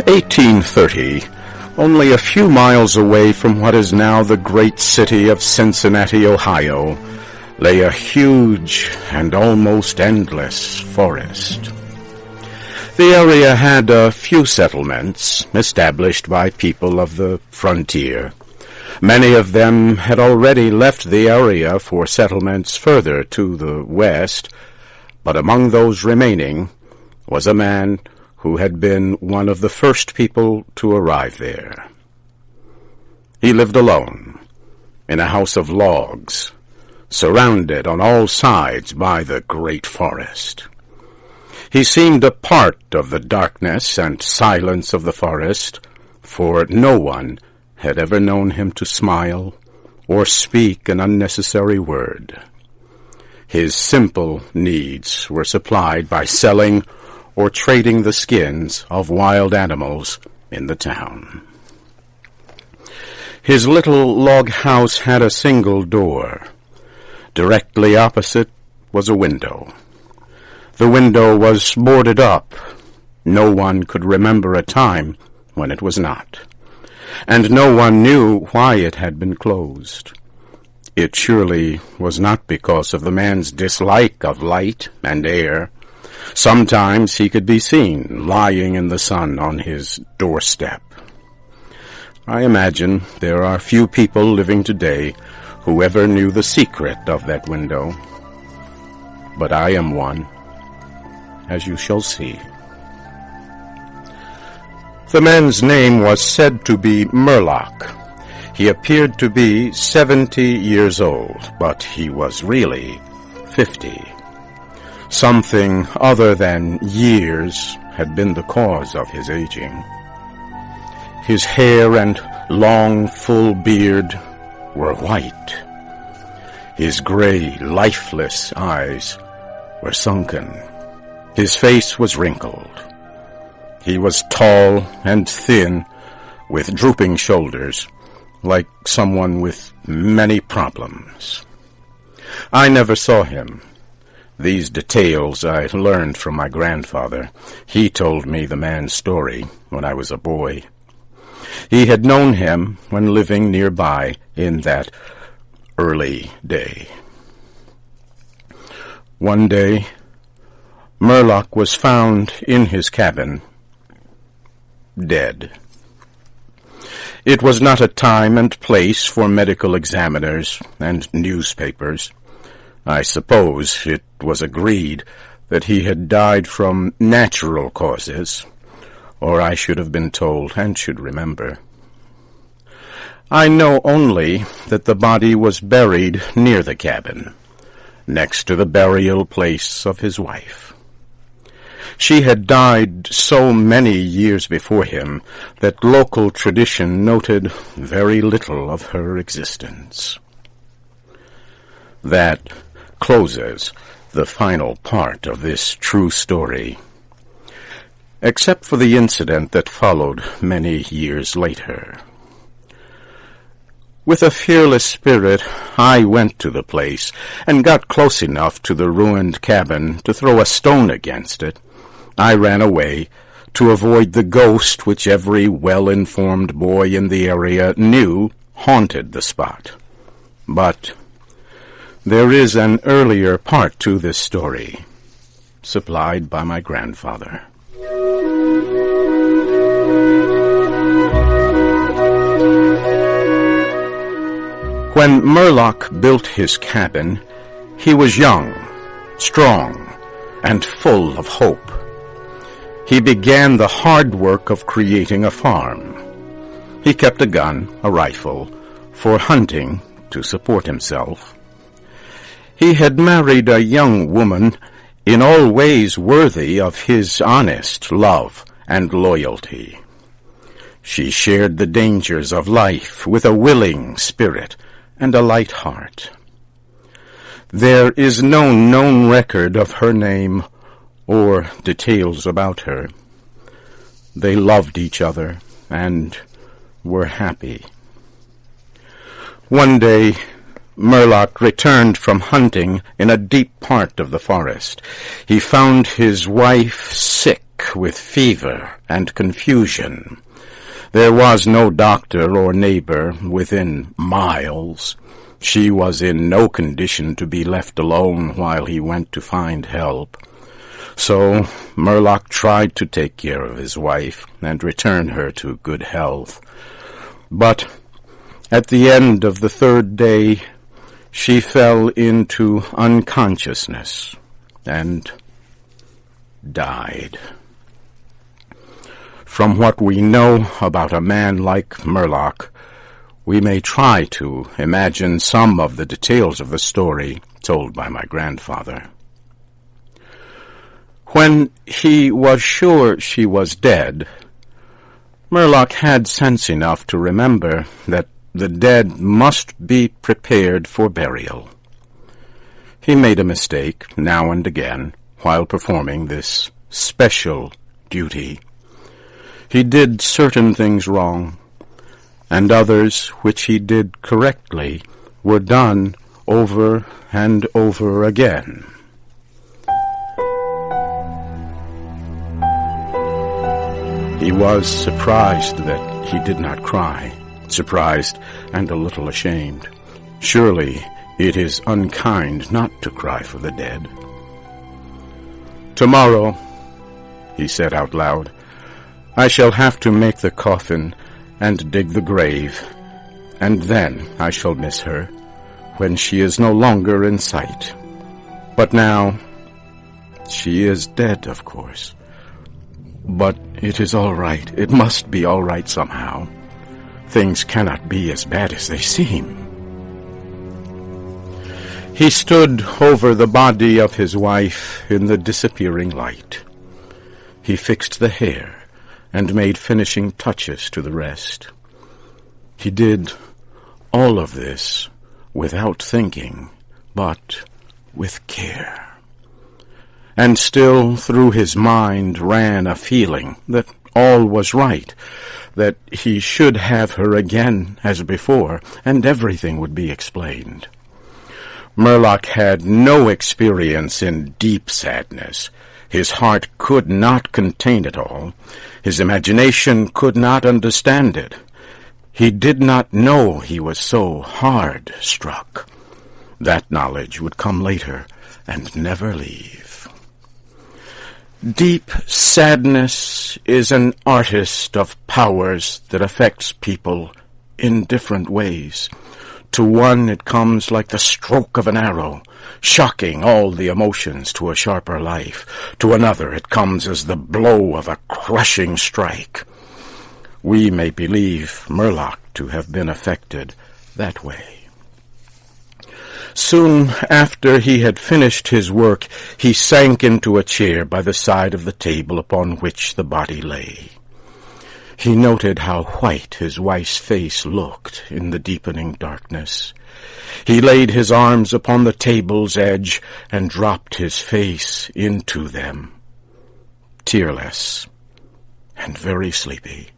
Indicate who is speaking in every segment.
Speaker 1: 1830, only a few miles away from what is now the great city of Cincinnati, Ohio, lay a huge and almost endless forest. The area had a few settlements established by people of the frontier. Many of them had already left the area for settlements further to the west, but among those remaining was a man who had been one of the first people to arrive there. He lived alone, in a house of logs, surrounded on all sides by the great forest. He seemed a part of the darkness and silence of the forest, for no one had ever known him to smile or speak an unnecessary word. His simple needs were supplied by selling or trading the skins of wild animals in the town. His little log house had a single door. Directly opposite was a window. The window was boarded up. No one could remember a time when it was not, and no one knew why it had been closed. It surely was not because of the man's dislike of light and air. Sometimes he could be seen lying in the sun on his doorstep. I imagine there are few people living today who ever knew the secret of that window. But I am one, as you shall see. The man's name was said to be Murlock. He appeared to be 70 years old, but he was really 50. Something other than years had been the cause of his aging. His hair and long, full beard were white. His gray, lifeless eyes were sunken. His face was wrinkled. He was tall and thin, with drooping shoulders, like someone with many problems. I never saw him. These details I learned from my grandfather. He told me the man's story when I was a boy. He had known him when living nearby in that early day. One day, Murlock was found in his cabin, dead. It was not a time and place for medical examiners and newspapers. I suppose it was agreed that he had died from natural causes, or I should have been told and should remember. I know only that the body was buried near the cabin, next to the burial place of his wife. She had died so many years before him that local tradition noted very little of her existence. That closes the final part of this true story, except for the incident that followed many years later. With a fearless spirit, I went to the place and got close enough to the ruined cabin to throw a stone against it. I ran away to avoid the ghost which every well-informed boy in the area knew haunted the spot. But there is an earlier part to this story, supplied by my grandfather. When Murlock built his cabin, he was young, strong, and full of hope. He began the hard work of creating a farm. He kept a gun, a rifle, for hunting to support himself. He had married a young woman in all ways worthy of his honest love and loyalty. She shared the dangers of life with a willing spirit and a light heart. There is no known record of her name or details about her. They loved each other and were happy. One day, Murlock returned from hunting in a deep part of the forest. He found his wife sick sick with fever and confusion. There was no doctor or neighbor within miles. She was in no condition to be left alone while he went to find help. So Murlock tried to take care of his wife and return her to good health. But at the end of the third day, she fell into unconsciousness and died. From what we know about a man like Murlock, we may try to imagine some of the details of the story told by my grandfather. When he was sure she was dead, Murlock had sense enough to remember that the dead must be prepared for burial. He made a mistake now and again while performing this special duty. He did certain things wrong, and others which he did correctly were done over and over again. He was surprised that he did not cry, surprised and a little ashamed. Surely it is unkind not to cry for the dead. Tomorrow, he said out loud, I shall have to make the coffin and dig the grave, and then I shall miss her when she is no longer in sight. But now, she is dead, of course. But it is all right. It must be all right somehow. Things cannot be as bad as they seem. He stood over the body of his wife in the disappearing light. He fixed the hair and made finishing touches to the rest. He did all of this without thinking, but with care. And still through his mind ran a feeling that all was right, that he should have her again as before, and everything would be explained. Murlock had no experience in deep sadness. His heart could not contain it all. His imagination could not understand it. He did not know he was so hard struck. That knowledge would come later and never leave. Deep sadness is an artist of powers that affects people in different ways. To one it comes like the stroke of an arrow, shocking all the emotions to a sharper life. To another it comes as the blow of a crushing strike. We may believe Murlock to have been affected that way. Soon after he had finished his work, he sank into a chair by the side of the table upon which the body lay. He noted how white his wife's face looked in the deepening darkness. He laid his arms upon the table's edge and dropped his face into them, tearless and very sleepy.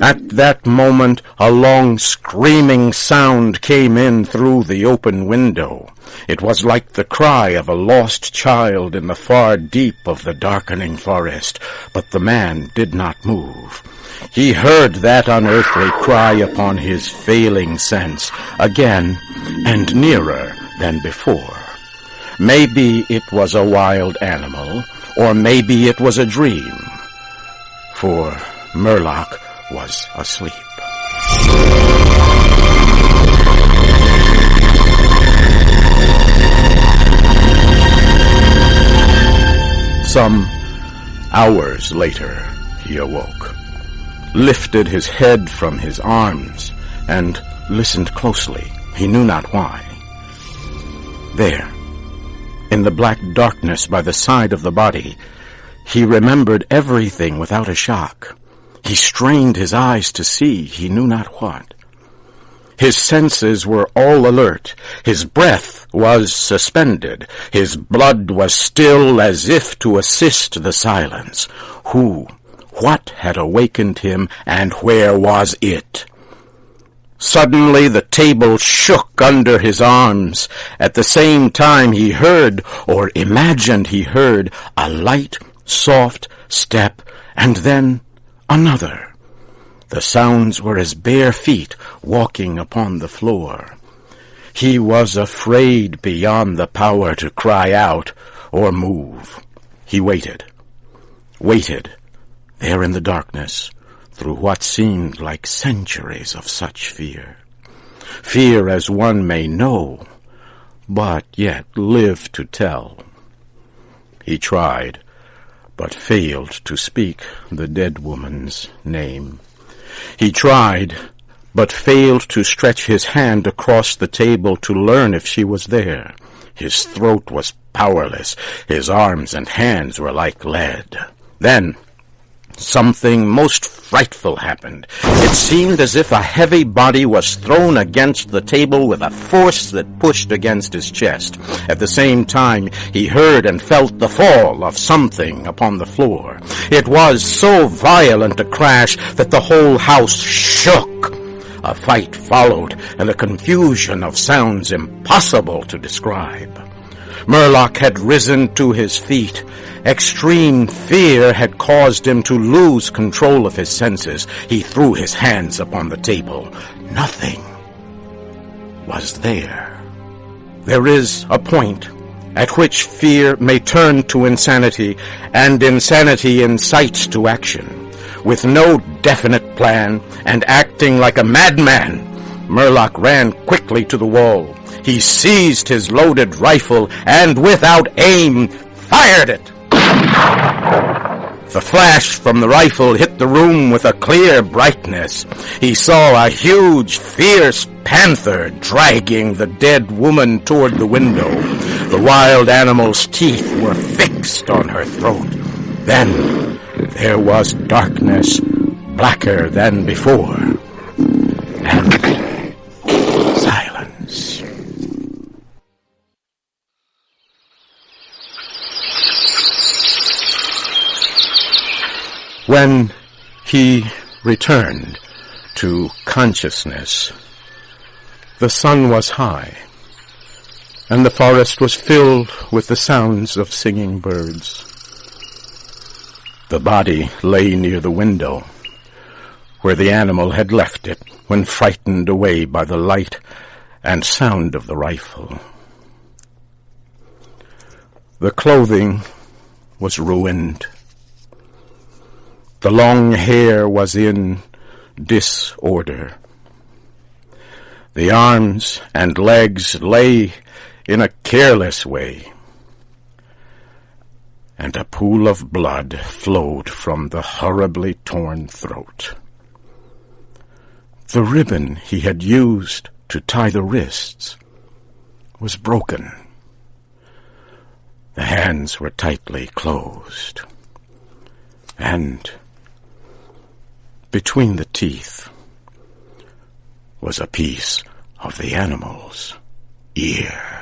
Speaker 1: At that moment, a long screaming sound came in through the open window. It was like the cry of a lost child in the far deep of the darkening forest, but the man did not move. He heard that unearthly cry upon his failing sense, again and nearer than before. Maybe it was a wild animal, or maybe it was a dream, for Murlock was asleep. Some hours later, he awoke, lifted his head from his arms, and listened closely. He knew not why. There, in the black darkness by the side of the body, he remembered everything without a shock. He strained his eyes to see he knew not what. His senses were all alert. His breath was suspended. His blood was still as if to assist the silence. Who, what had awakened him, and where was it? Suddenly the table shook under his arms. At the same time he heard, or imagined he heard, a light soft step, and then another. The sounds were as bare feet walking upon the floor. He was afraid beyond the power to cry out or move. He waited, there in the darkness, through what seemed like centuries of such fear. Fear as one may know, but yet live to tell. He tried, but failed to speak the dead woman's name. He tried, but failed to stretch his hand across the table to learn if she was there. His throat was powerless. His arms and hands were like lead. Then, something most frightful happened. It seemed as if a heavy body was thrown against the table with a force that pushed against his chest. At the same time, he heard and felt the fall of something upon the floor. It was so violent a crash that the whole house shook. A fight followed, and a confusion of sounds impossible to describe. Murlock had risen to his feet. Extreme fear had caused him to lose control of his senses. He threw his hands upon the table. Nothing was there. There is a point at which fear may turn to insanity, and insanity incites to action. With no definite plan, and acting like a madman, Murlock ran quickly to the wall. He seized his loaded rifle and, without aim, fired it. The flash from the rifle hit the room with a clear brightness. He saw a huge, fierce panther dragging the dead woman toward the window. The wild animal's teeth were fixed on her throat. Then there was darkness, blacker than before, and silence. When he returned to consciousness, the sun was high, and the forest was filled with the sounds of singing birds. The body lay near the window, where the animal had left it when frightened away by the light and sound of the rifle. The clothing was ruined. The long hair was in disorder. The arms and legs lay in a careless way, and a pool of blood flowed from the horribly torn throat. The ribbon he had used to tie the wrists was broken. The hands were tightly closed, and between the teeth was a piece of the animal's ear.